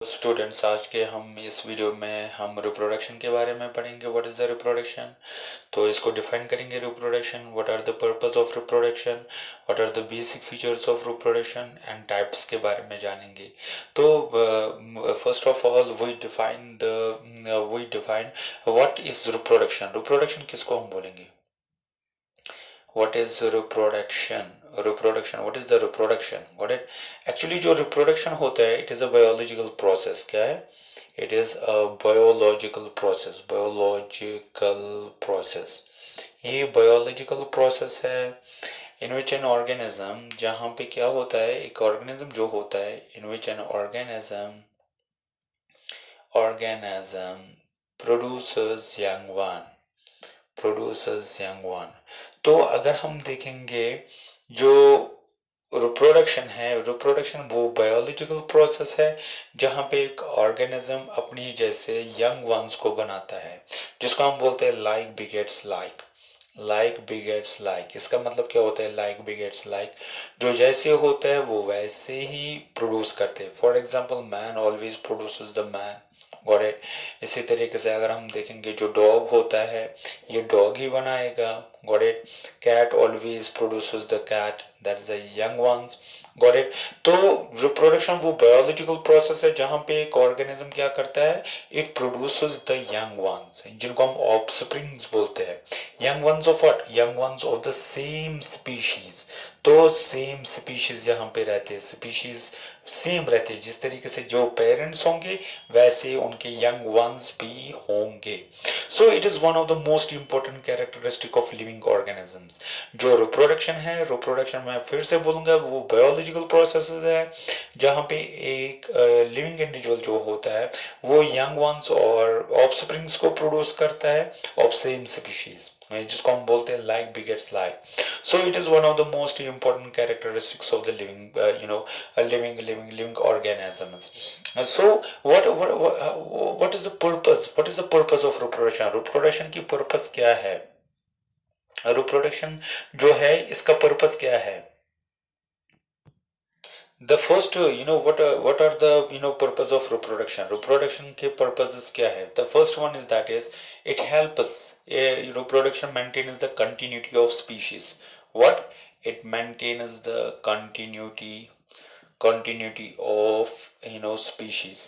Students, आज के हम इस वीडियो में हम रिप्रोडक्शन के बारे में पढ़ेंगे। What is the reproduction? तो इसको डिफाइन करेंगे। Reproduction, what are the purpose of reproduction, what are the basic features of reproduction and types के बारे में जानेंगे। तो first of all we define what is reproduction. Reproduction किसको हम बोलेंगे? What is reproduction? Reproduction, what is the reproduction? Got it? Actually जो reproduction होता है, it is a biological process. क्या है? It is a biological process. Biological process. ये biological process है in which an organism, जहाँ पे क्या होता है, एक organism जो होता है, in which an organism produces young one. तो अगर हम देखेंगे जो रिप्रोडक्शन है, रिप्रोडक्शन वो बायोलॉजिकल प्रोसेस है जहाँ पे एक ऑर्गेनिज्म अपनी जैसे यंग वंस को बनाता है, जिसको हम बोलते हैं like begets like. Like begets like, इसका मतलब क्या होता है? लाइक बिगेट्स लाइक, जो जैसे होता है वो वैसे ही प्रोड्यूस करते हैं। For example, man always produces the man. Got it? इसी तरीके से अगर हम देखेंगे जो डॉग होता है ये डॉग ही बनाएगा। Got it? Cat always produces the cat, that's the young ones. Got it? तो रिप्रोडक्शन वो बायोलॉजिकल प्रोसेस है जहां पे एक ऑर्गेनिज्म क्या करता है, it produces the young ones, जिनको हम ऑफस्प्रिंग्स बोलते हैं। Young ones of what? Young ones of the same species. तो सेम स्पीशीज यहाँ पे रहते हैं, स्पीशीज सेम रहते हैं। जिस तरीके से जो पेरेंट्स होंगे वैसे उनके यंग वंस भी होंगे। So it is one of the most important characteristic of living organisms. जो रिप्रोडक्शन है, रिप्रोडक्शन मैं फिर से बोलूंगा वो बायोलॉजिकल प्रोसेस है जहाँ पे एक लिविंग इंडिविजुअल जो होता है वो यंग वंस और ऑफस्प्रिंग्स को प्रोड्यूस करता है ऑफ सेम स्पीशीज, जिसको हम बोलते हैं like begets like. So it is one of the most important characteristics of the living organisms. So what is the purpose? What is the purpose of reproduction? Reproduction की purpose क्या है? reproduction जो है इसका purpose क्या है? The first, what are the purpose of reproduction? Reproduction के purposes क्या है? The first one is that is it helps us. Reproduction maintains the continuity of species. What? It maintains the continuity of species.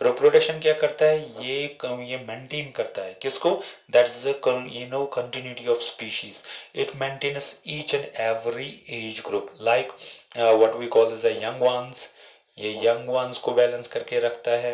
reproduction क्या करता है? ये maintain करता है किसको? That's the continuity of species. It maintains each and every age group, like what we call as the young ones. ये young ones को balance करके रखता है,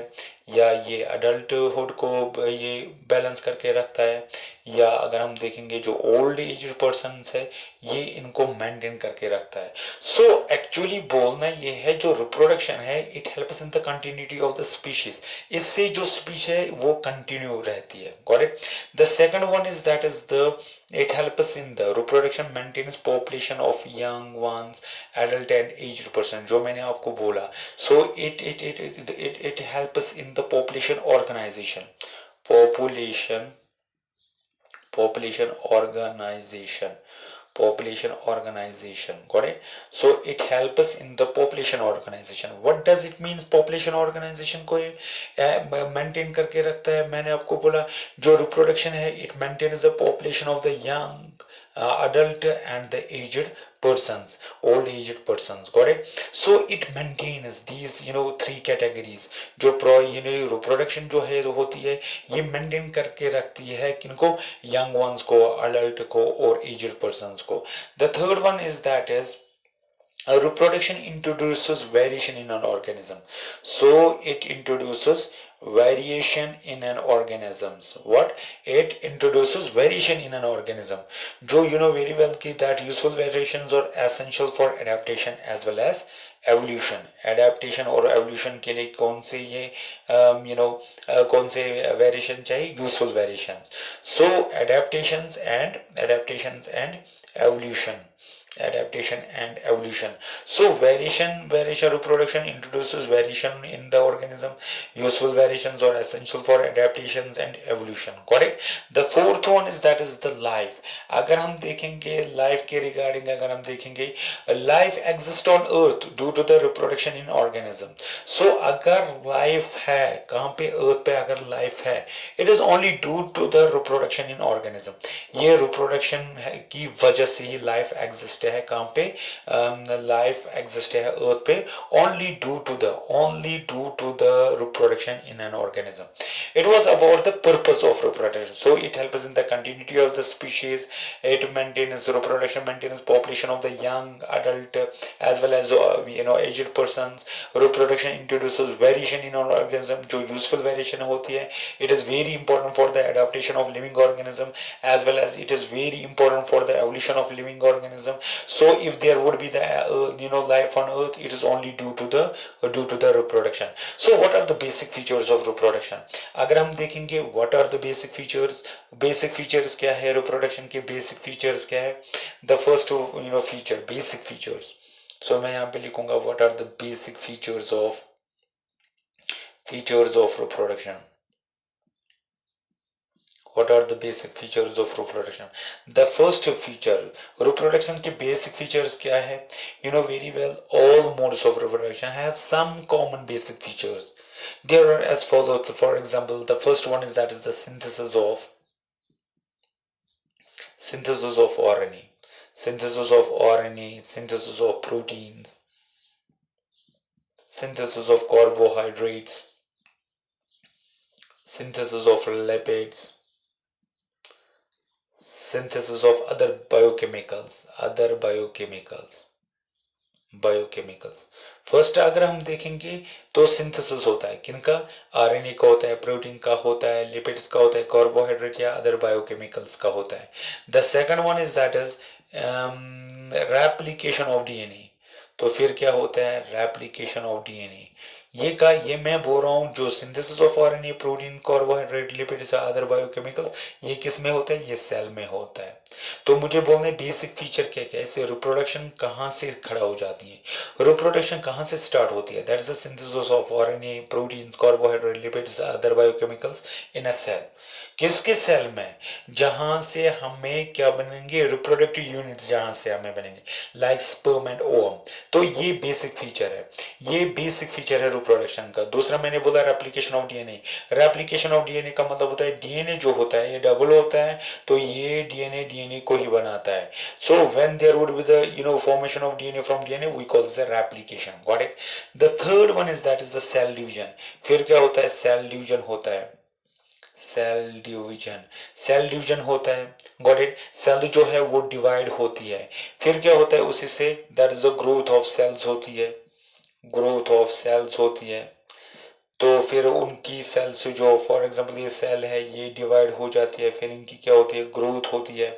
या ये अडल्टहुड को ये बैलेंस करके रखता है, या अगर हम देखेंगे जो ओल्ड एज पर्सन है ये इनको मेंटेन करके रखता है। सो एक्चुअली बोलना ये है जो रिप्रोडक्शन है it helps in the continuity of the species. इससे जो स्पीशीज है वो कंटिन्यू रहती है। Got it? The second one is that is the it helps in the reproduction maintains population of young ones, adult and aged person, जो मैंने आपको बोला। so it helps in the population organization, population organization. Got it? So it helps in the population organization. What does it mean? population organization को maintain करके रखता है। मैंने आपको बोला जो reproduction है it maintains the population of the young, adult and the aged persons, old aged persons. Got it? So it maintains these three categories. जो reproduction जो है होती है ये maintain करके रखती है किनको? young ones को, adult को और aged persons को। The third one is that is reproduction introduces variation in an organism. So it introduces variation in an organism. What? It introduces variation in an organism. जो you know very well कि that useful variations are essential for adaptation as well as evolution. Adaptation और evolution के लिए कौन से ये कौन से variation चाहिए? Useful variations. So adaptations and evolution. adaptation and evolution. So variation reproduction introduces variation in the organism. Useful variations are essential for adaptations and evolution. Got it? The fourth one is that is the life. अगर हम देखेंगे life के regarding, अगर हम देखेंगे life exists on earth due to the reproduction in organism. So अगर life है, कहाँ पे earth पे अगर life है, it is only due to the reproduction in organism. ये reproduction की वजह से ही life exist है, कहाँ पे life exist है earth पे, only due to the reproduction in an organism. It was about the purpose of reproduction. So it helps in the continuity of the species. It maintains reproduction, maintains population of the young adult as well as aged persons. Reproduction introduces variation in our organism, जो useful variation होती है. It is very important for the adaptation of living organism as well as it is very important for the evolution of living organism. So if there would be the life on earth, it is only due to the reproduction. So what are the basic features of reproduction? अगर हम देखेंगे what are the basic features क्या है reproduction के basic features क्या है? The first feature, basic features. So मैं यहाँ पे लिखूंगा what are the basic features of reproduction. What are the basic features of reproduction? The first feature, reproduction के basic features क्या है? You know very well, all modes of reproduction have some common basic features. They are as follows. For example, the first one is that is the synthesis of RNA, synthesis of proteins, synthesis of carbohydrates, synthesis of lipids, synthesis of other biochemicals. First अगर हम देखेंगे तो synthesis होता है किनका? RNA का होता है, प्रोटीन का होता है, लिपिड्स का होता है, कार्बोहाइड्रेट या अदर बायोकेमिकल्स का होता है. The second one is that is replication of DNA. तो फिर क्या होता है? Replication of DNA. ये मैं बोल रहा हूँ जो synthesis of RNA, protein, carbohydrate, lipids, other biochemicals, ये किस में होता है? ये सेल में होता है. तो मुझे बोलने बेसिक फीचर क्या क्या है? इससे रिप्रोडक्शन कहाँ से खड़ा हो जाती है, रिप्रोडक्शन कहाँ से स्टार्ट होती है? That is the synthesis of RNA, proteins, carbohydrate, lipids, other biochemicals in a cell. किसके सेल में? जहां से हमें क्या बनेंगे? रिप्रोडक्टिव यूनिट्स जहां से हमें बनेंगे, लाइक स्पर्म एंड ओवम. तो ये बेसिक फीचर है, रिप्रोडक्शन का. दूसरा मैंने बोला replication of DNA. Replication of DNA का मतलब होता है डीएनए जो होता है ये डबल होता है, तो ये डीएनए को ही बनाता है. So when there would be the formation of DNA from DNA, we call this replication. Got it? The third one is that is the cell division. फिर क्या होता है? सेल डिवीजन होता है. सेल डिवीजन होता है. Got it? सेल जो है वो डिवाइड होती है. फिर क्या होता है उसी से? That is the growth of cells होती है. तो फिर उनकी सेल्स जो फॉर एग्जांपल ये सेल है ये डिवाइड हो जाती है, फिर इनकी क्या होती है? ग्रोथ होती है,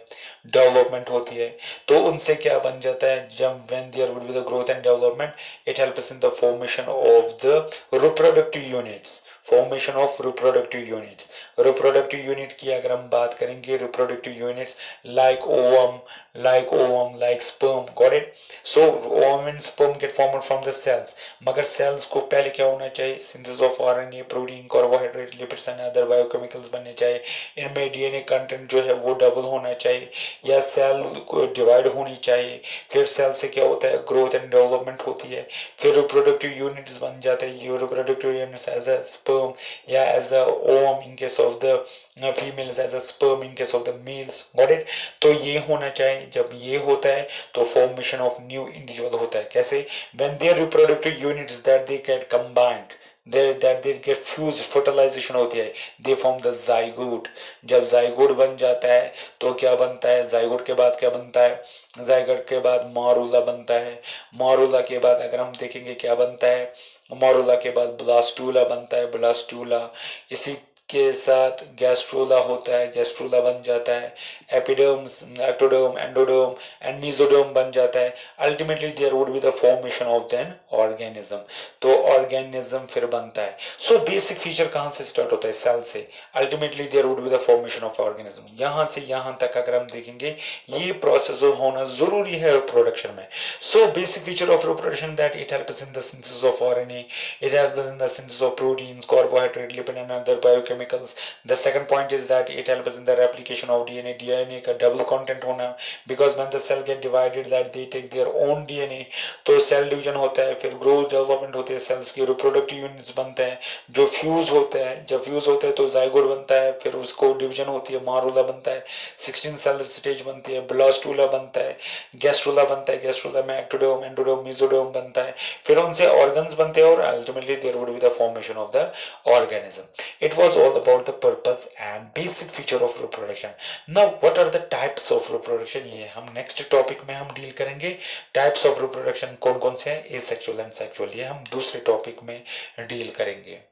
डेवलपमेंट होती है. तो उनसे क्या बन जाता है? जब when there would be the growth and development, it helps in the formation of the reproductive units. Reproductive unit की अगर हम बात करेंगे, reproductive units like ovum, like sperm. Got it? So ovum and sperm get formed from the cells. मगर cells को पहले क्या होना चाहिए? Synthesis of RNA, protein, carbohydrate, lipids and other biochemicals बनने चाहिए. इनमें डीएनए कंटेंट जो है वो डबल होना चाहिए या सेल को डिवाइड होनी चाहिए. फिर सेल से क्या होता है? ग्रोथ एंड डेवलपमेंट होती है. फिर रिप्रोडक्टिव यूनिट्स बन जाते हैं. ये reproductive units as a sperm, yeah, as a ovum in case of the females, as a sperm in case of the males. Got it? तो ये होना चाहिए. जब ये होता है तो formation of new individual होता है. कैसे? When their reproductive units that they get combined, that they get fused, fertilization होती है, they form the zygote. जब zygote बन जाता है तो क्या बनता है? zygote के बाद क्या बनता है? zygote के बाद मारूला बनता है. मारूला के बाद अगर हम देखेंगे क्या बनता है? मारूला के बाद ब्लास्टूला बनता है. ब्लास्टूला इसी के साथ गैस्ट्रोला होता है, गैस्ट्रोला बन जाता है, epidermis, ectoderm, endoderm and mesoderm बन जाता है। Ultimately there would be the formation of then organism, तो ऑर्गेनिज्म फिर बनता है। सो बेसिक फीचर कहाँ से स्टार्ट होता है? सेल से। Ultimately there would be the formation of organism. यहाँ से यहाँ तक अगर हम देखेंगे ये प्रोसेस होना जरूरी है प्रोडक्शन में। So basic feature of reproduction that it helps in the synthesis of RNA, it helps in the synthesis of proteins, carbohydrate, lipid and other biochemicals. The second point is that it helps in the replication of DNA. DNA का double content होना, because when the cell get divided that they take their own DNA, तो cell division होता है, फिर growth development होती है, cells की reproductive units बनते हैं जो fuse होते हैं, जब fuse होते हैं तो zygote बनता है, फिर उसको division होती है, मारूला बनता है, 16 cell stage बनती है, blastula बनता है, gastrula बनता है, gastrula में ectoderm, endoderm, mesoderm बनता है, फिर उनसे organs बनते हैं और ultimately there would be the formation of the organism. It was all about the purpose and basic feature of reproduction. Now what are the types of reproduction? ये हम next topic में हम deal करेंगे। types of reproduction कौन कौन से हैं, asexual and sexual, ये हम दूसरे topic में deal करेंगे।